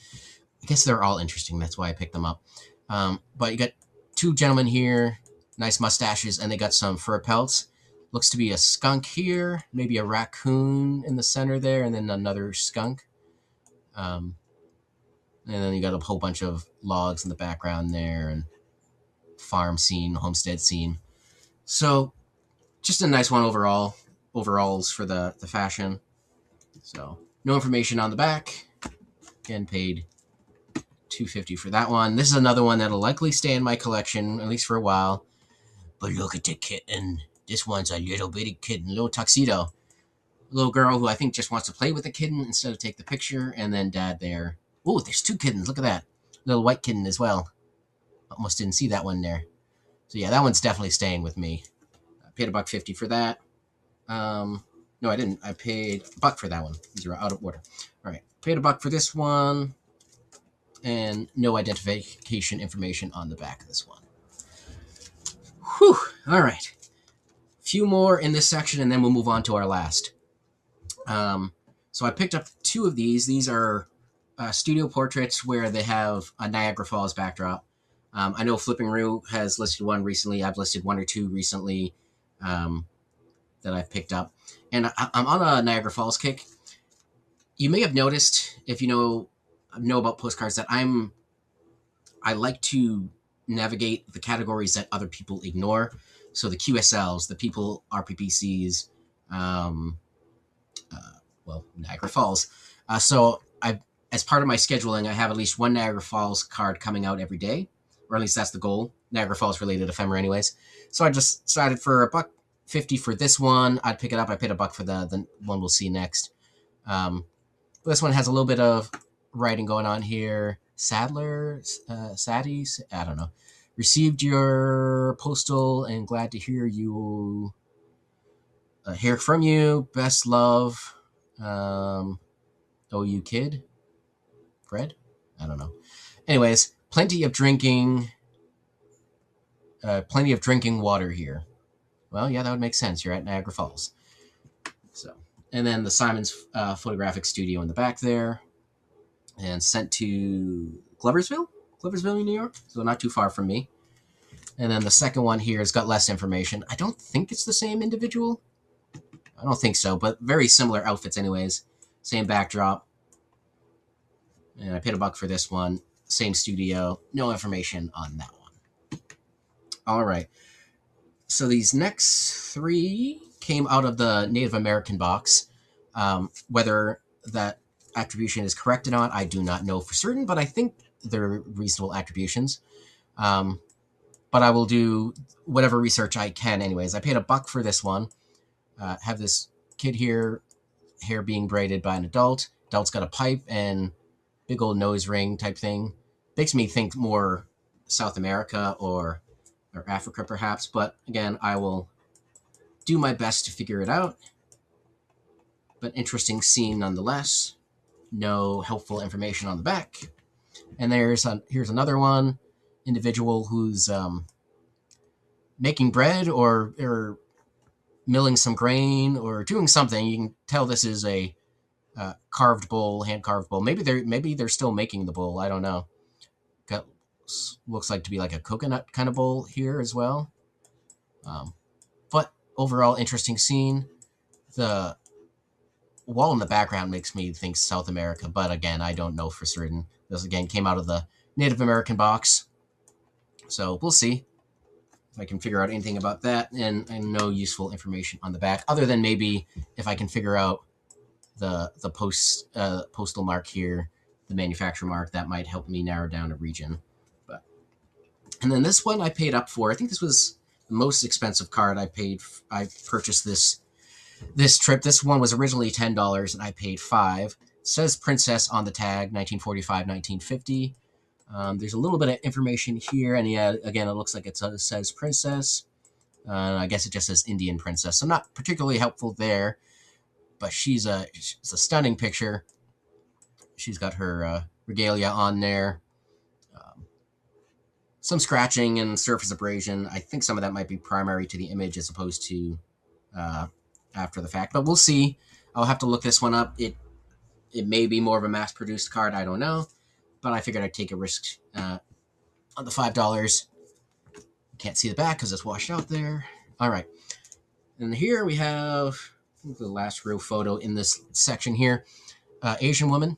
I guess they're all interesting. That's why I picked them up. But you got two gentlemen here, nice mustaches, and they got some fur pelts. Looks to be a skunk here, maybe a raccoon in the center there, and then another skunk. And then you got a whole bunch of logs in the background there, and farm scene, homestead scene. So just a nice one overall. Overalls for the fashion. So no information on the back. Again, paid $2.50 for that one. This is another one that'll likely stay in my collection, at least for a while. But look at the kitten. This one's a little bitty kitten, little tuxedo. A little girl who I think just wants to play with the kitten instead of take the picture. And then dad there. Oh, there's two kittens. Look at that. Little white kitten as well. Almost didn't see that one there. So yeah, that one's definitely staying with me. I paid $1.50 for that. No, I didn't. I paid $1 for that one. These are out of order. All right. Paid $1 for this one. And no identification information on the back of this one. Whew. All right. Few more in this section, and then we'll move on to our last. So I picked up two of these. These are studio portraits where they have a Niagara Falls backdrop. I know Flipping Roo has listed one recently. I've listed one or two recently that I've picked up. And I'm on a Niagara Falls kick. You may have noticed, if you know about postcards, that I like to navigate the categories that other people ignore. So the QSLs, the people RPPCs, Niagara Falls. So as part of my scheduling, I have at least one Niagara Falls card coming out every day, or at least that's the goal. Niagara Falls related ephemera anyways. So I just decided for $1.50 for this one. I'd pick it up. I paid $1 for the one we'll see next. This one has a little bit of writing going on here. Sadler, Saddies, I don't know. Received your postal and glad to hear from you. Best love. You kid? Fred? I don't know. Anyways, plenty of drinking water here. Well, yeah, that would make sense. You're at Niagara Falls. So, and then the Simon's photographic studio in the back there. And sent to Gloversville, New York. So not too far from me. And then the second one here has got less information. I don't think it's the same individual. I don't think so, but very similar outfits anyways. Same backdrop. And I paid $1 for this one. Same studio. No information on that one. All right. So these next three came out of the Native American box. Whether that attribution is correct or not, I do not know for certain, but I think they're reasonable attributions. But I will do whatever research I can anyways. I paid $1 for this one. Have this kid here, hair being braided by an adult. Adult's got a pipe and big old nose ring type thing. Makes me think more South America or Africa perhaps, but again, I will do my best to figure it out. But interesting scene nonetheless. no helpful information on the back. And here's another one, individual who's making bread or milling some grain or doing something. You can tell this is a carved bowl, hand carved bowl. Maybe they're still making the bowl. I don't know. Got, looks like to be like a coconut kind of bowl here as well. But overall, interesting scene. The wall in the background makes me think South America, but again, I don't know for certain. This again came out of the Native American box, so we'll see if I can figure out anything about that, and no useful information on the back, other than maybe if I can figure out the postal mark here, the manufacturer mark, that might help me narrow down a region. And then this one I paid up for. I think this was the most expensive card I purchased this trip. This one was originally $10 and I paid $5. It says Princess on the tag, 1945, 1950. There's a little bit of information here, and yeah, again, it looks like it says Princess. I guess it just says Indian Princess, so not particularly helpful there. But it's a stunning picture. She's got her regalia on there. Some scratching and surface abrasion. I think some of that might be primary to the image as opposed to after the fact, but we'll see. I'll have to look this one up. It may be more of a mass-produced card. I don't know, but I figured I'd take a risk on the $5. Can't see the back because it's washed out there. All right, and here we have the last real photo in this section here. Asian woman.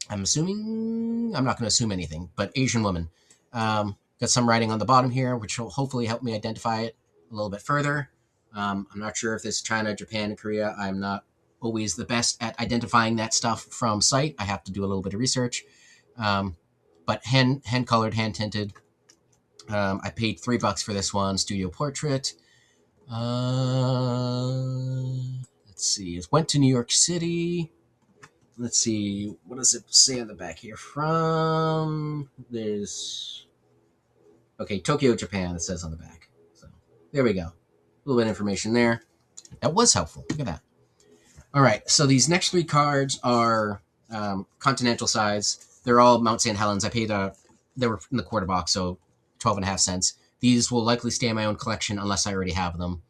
I'm assuming, I'm not going to assume anything, but Asian woman. Got some writing on the bottom here, which will hopefully help me identify it a little bit further. I'm not sure if this is China, Japan, Korea. I'm not always the best at identifying that stuff from sight. I have to do a little bit of research. But hand-colored, hand-tinted. I paid $3 for this one, studio portrait. Let's see. It went to New York City. Let's see. What does it say on the back here? Tokyo, Japan, it says on the back. So there we go. A little bit of information there. That was helpful. Look at that. All right. So these next three cards are Continental size. They're all Mount St. Helens. I paid they were in the quarter box, so 12.5 cents. These will likely stay in my own collection unless I already have them.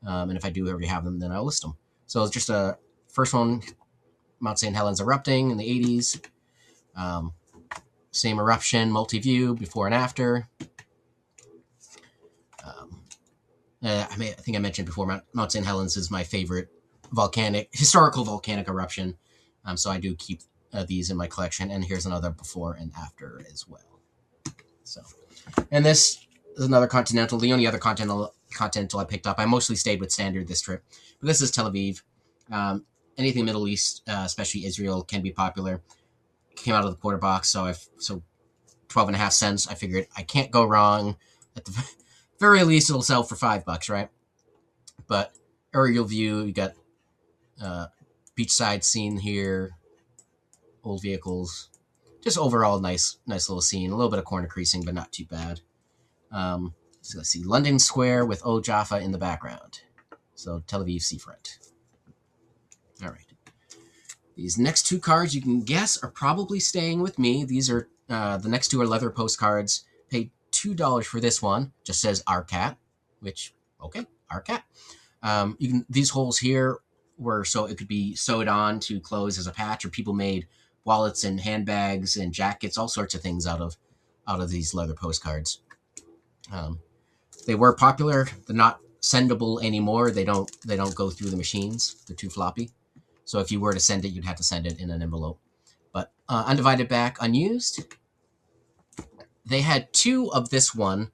And if I do already have them, then I'll list them. So it's just a first one, Mount St. Helens erupting in the 80s. Same eruption, multi-view, before and after. I think I mentioned before, Mount St. Helens is my favorite historical volcanic eruption. So I do keep these in my collection. And here's another before and after as well. So, and this is another Continental. The only other Continental I picked up. I mostly stayed with Standard this trip. But this is Tel Aviv. Anything Middle East, especially Israel, can be popular. Came out of the quarter box, so 12.5 cents. I figured I can't go wrong. At the very least, it'll sell for $5, right? But aerial view, you got beachside scene here, old vehicles. Just overall nice little scene. A little bit of corner creasing, but not too bad. So let's see, London Square with Old Jaffa in the background. So Tel Aviv seafront. All right. These next two cards, you can guess, are probably staying with me. These are the next two are leather postcards. Paid $2 for this one. Just says our cat, which okay, our cat. These holes here were so it could be sewed on to clothes as a patch, or people made wallets and handbags and jackets, all sorts of things out of these leather postcards. They were popular. They're not sendable anymore. They don't go through the machines. They're too floppy. So if you were to send it, you'd have to send it in an envelope. But undivided back, unused. They had two of this one.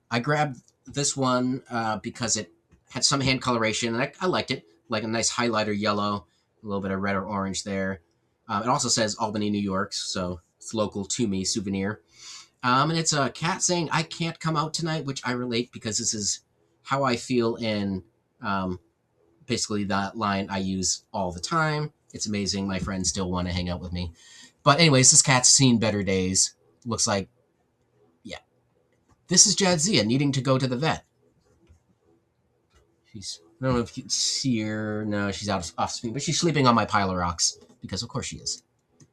I grabbed this one because it had some hand coloration, and I liked it. Like a nice highlighter yellow, a little bit of red or orange there. It also says Albany, New York, so it's local to me, souvenir. And it's a cat saying, I can't come out tonight, which I relate because this is how I feel in basically that line I use all the time. It's amazing. My friends still want to hang out with me. But anyways, this cat's seen better days. Looks like, yeah. This is Jadzia needing to go to the vet. I don't know if you can see her. No, she's off screen, but she's sleeping on my pile of rocks because of course she is.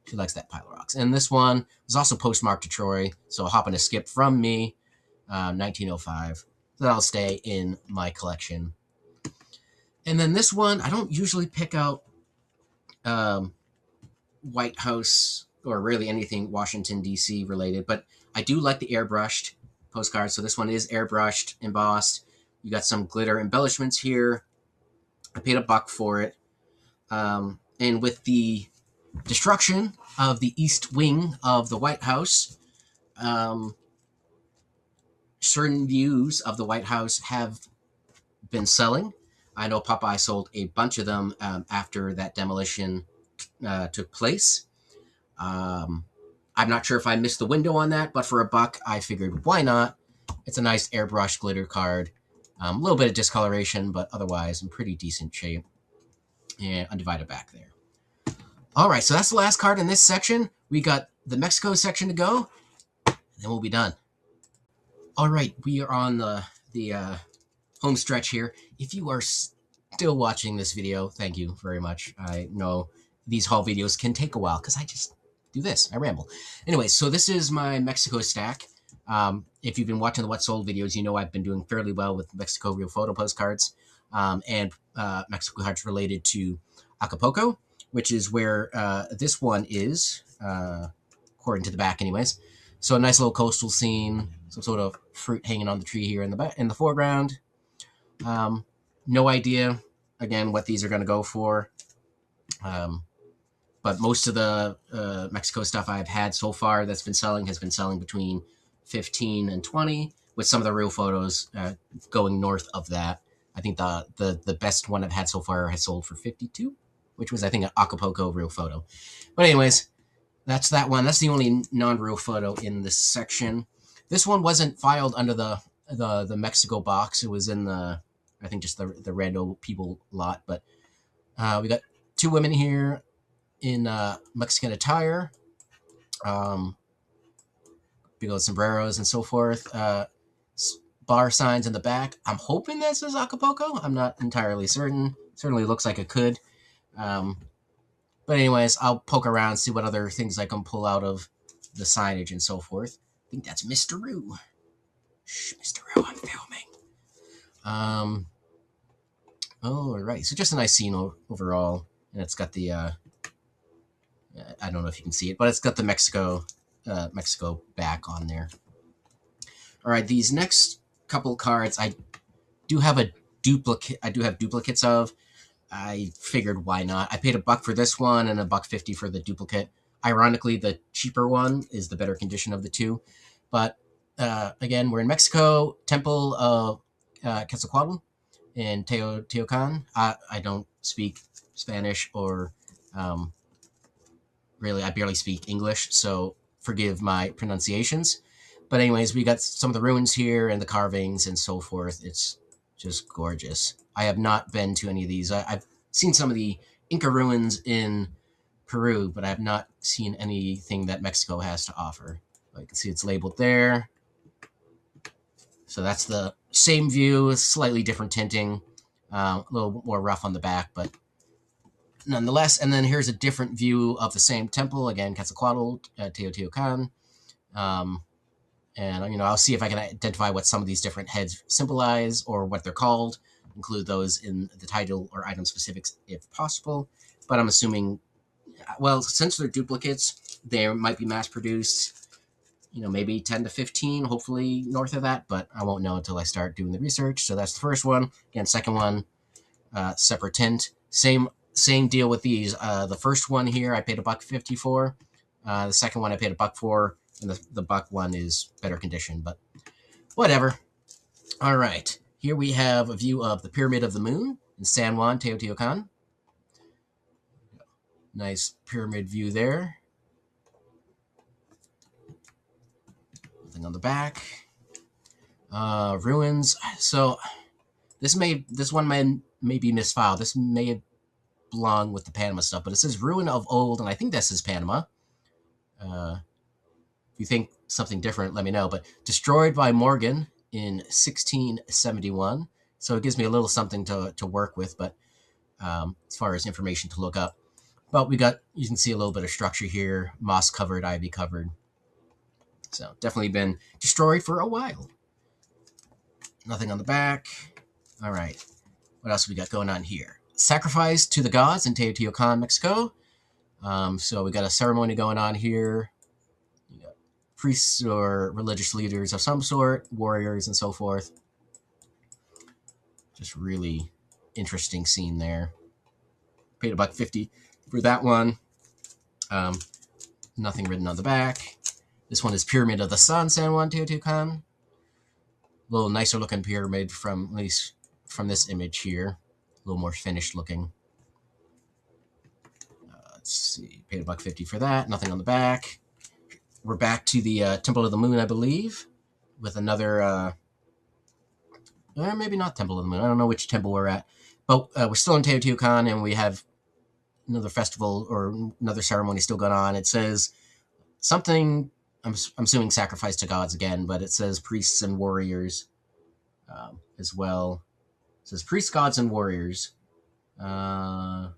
She likes that pile of rocks. And this one was also postmarked to Troy, so a hop and a skip from me, 1905. So that'll stay in my collection. And then this one, I don't usually pick out White House or really anything Washington, D.C. related, but I do like the airbrushed postcards. So this one is airbrushed, embossed. You got some glitter embellishments here. I paid $1 for it. And with the destruction of the east wing of the White House, certain views of the White House have been selling. I know Popeye sold a bunch of them after that demolition took place. I'm not sure if I missed the window on that, but for $1, I figured why not? It's a nice airbrush glitter card. A little bit of discoloration, but otherwise in pretty decent shape. And undivided back there. All right, so that's the last card in this section. We got the Mexico section to go, and then we'll be done. All right, we are on the home stretch here. If you are still watching this video, thank you very much. I know these haul videos can take a while because I just do this. I ramble. Anyway, so this is my Mexico stack. If you've been watching the What Sold videos, you know I've been doing fairly well with Mexico Real Photo postcards and Mexico cards related to Acapulco, which is where this one is, according to the back anyways. So a nice little coastal scene, some sort of fruit hanging on the tree here in the foreground. No idea, again, what these are going to go for. But most of the Mexico stuff I've had so far that's been selling has been selling between 15 and 20, with some of the real photos going north of that. I think the best one I've had so far has sold for 52, which was, I think, an Acapulco real photo. But anyways, that's that one. That's the only non-real photo in this section. This one wasn't filed under the Mexico box. It was in the, I think, just the rando people lot. But we got two women here in Mexican attire. Big old sombreros and so forth. Bar signs in the back. I'm hoping this is Acapulco. I'm not entirely certain. Certainly looks like it could. But anyways, I'll poke around, see what other things I can pull out of the signage and so forth. I think that's Mr. Roo. Shh, Mr. Roo, I'm filming. All right, so just a nice scene overall. And it's got the, I don't know if you can see it, but it's got the Mexico back on there. All right, these next couple cards, I do have duplicates of. I figured why not. I paid $1 for this one and $1.50 for the duplicate. Ironically, the cheaper one is the better condition of the two. But again, we're in Mexico, Temple of Quetzalcoatl in Teotihuacan. I don't speak Spanish or really, I barely speak English, so forgive my pronunciations. But anyways, we got some of the ruins here and the carvings and so forth. It's just gorgeous. I have not been to any of these. I've seen some of the Inca ruins in Peru, but I have not seen anything that Mexico has to offer. You can see it's labeled there. So that's the same view, slightly different tinting, a little more rough on the back, but nonetheless. And then here's a different view of the same temple, again, Quetzalcoatl, Teotihuacan. And, I'll see if I can identify what some of these different heads symbolize or what they're called, include those in the title or item specifics if possible. But I'm assuming, well, since they're duplicates, they might be mass-produced, maybe 10 to 15, hopefully north of that, but I won't know until I start doing the research. So that's the first one. Again, second one, separate tint. Same deal with these. The first one here I paid $1.50 for. The second one I paid $1 for. And the buck one is better condition, but whatever. All right. Here we have a view of the Pyramid of the Moon in San Juan, Teotihuacan. Nice pyramid view there. Nothing on the back. Ruins. So this one may be misfiled. This may belong with the Panama stuff, but it says Ruin of Old, and I think this is Panama. If you think something different, let me know. But destroyed by Morgan in 1671. So it gives me a little something to work with, but as far as information to look up. But you can see a little bit of structure here, moss covered, ivy covered. So definitely been destroyed for a while. Nothing on the back. All right. What else we got going on here? Sacrifice to the gods in Teotihuacan, Mexico. So we got a ceremony going on here. You got priests or religious leaders of some sort, warriors and so forth. Just really interesting scene there. Paid $1.50 for that one. Nothing written on the back. This one is Pyramid of the Sun, San Juan, Teotihuacan. A little nicer looking pyramid from, at least from this image here. A little more finished looking. Let's see, paid $1.50 for that. Nothing on the back. We're back to the Temple of the Moon, I believe, with another, maybe not Temple of the Moon. I don't know which temple we're at. But we're still in Teotihuacan, and we have another festival or another ceremony still going on. It says something, I'm assuming sacrifice to gods again, but it says priests and warriors as well. It says priests, gods, and warriors. I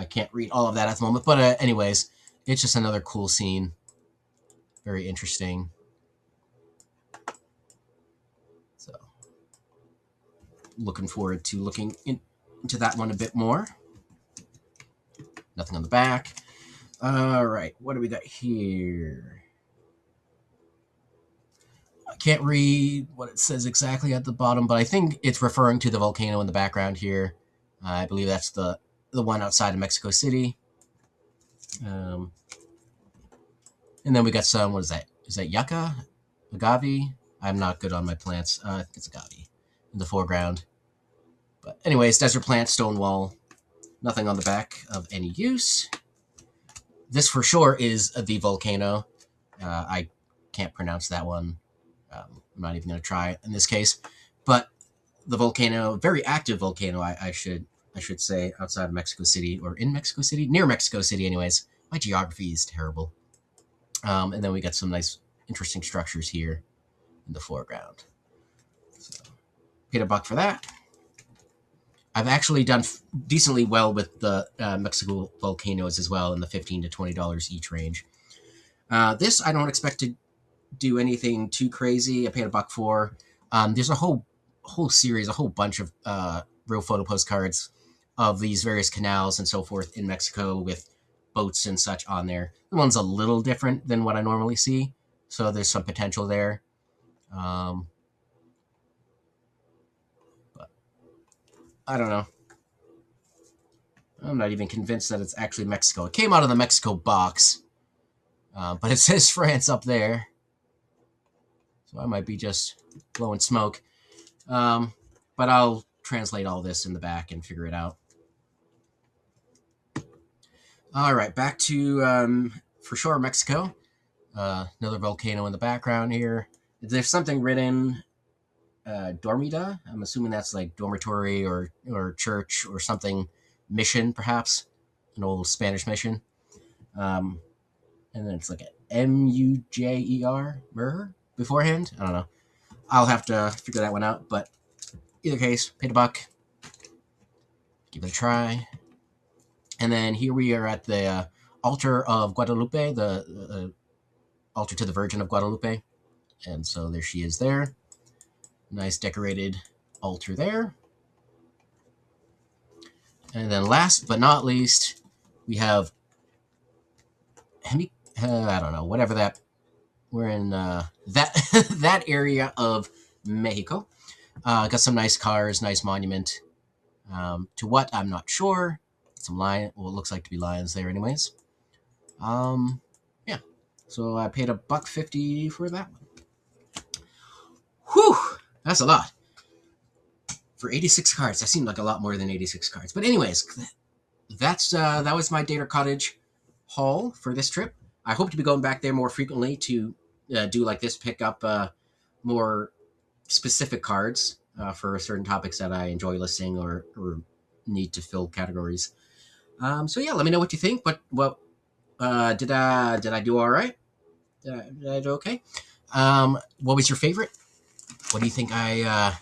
can't read all of that at the moment, but anyways, it's just another cool scene. Very interesting. So, looking forward to looking into that one a bit more. Nothing on the back. All right, what do we got here? I can't read what it says exactly at the bottom, but I think it's referring to the volcano in the background here. I believe that's the one outside of Mexico City. And then we got some, what is that? Is that yucca? Agave? I'm not good on my plants. I think it's agave in the foreground. But anyways, desert plant, stone wall. Nothing on the back of any use. This for sure is the volcano. I can't pronounce that one. I'm not even going to try it in this case. But the volcano, very active volcano, I should say, outside of Mexico City, or in Mexico City, near Mexico City anyways. My geography is terrible. And then we got some nice, interesting structures here in the foreground. So, paid $1 for that. I've actually done decently well with the Mexico volcanoes as well, in the $15 to $20 each range. This I don't expect to do anything too crazy. I paid $1 for. There's a whole series, a whole bunch of real photo postcards of these various canals and so forth in Mexico with boats and such on there. The one's a little different than what I normally see, so there's some potential there. But I don't know. I'm not even convinced that it's actually Mexico. It came out of the Mexico box, but it says France up there. So I might be just blowing smoke. But I'll translate all this in the back and figure it out. All right, back to, for sure, Mexico. Another volcano in the background here. There's something written, dormida. I'm assuming that's like dormitory or church or something. Mission, perhaps. An old Spanish mission. And then it's like a Mujer, Murder, beforehand. I don't know. I'll have to figure that one out, but either case, paid $1. Give it a try. And then here we are at the altar of Guadalupe, the altar to the Virgin of Guadalupe. And so there she is there. Nice decorated altar there. And then last but not least, we have, I don't know, whatever that, we're in that that area of Mexico. Got some nice cars, nice monument. To what, I'm not sure. Some lion, well, it looks like to be lions there anyways. Yeah, so I paid $1.50 for that one. Whew, that's a lot. For 86 cards, that seemed like a lot more than 86 cards. But anyways, that was my Dater Cottage haul for this trip. I hope to be going back there more frequently to do like this, pick up more specific cards for certain topics that I enjoy listing or need to fill categories. So yeah, let me know what you think. What did I do all right? Did I do okay? What was your favorite? What do you think I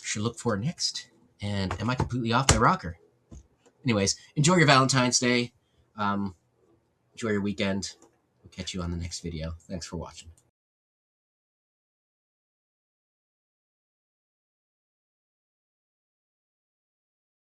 should look for next? And am I completely off my rocker? Anyways, enjoy your Valentine's Day. Enjoy your weekend. We'll catch you on the next video. Thanks for watching.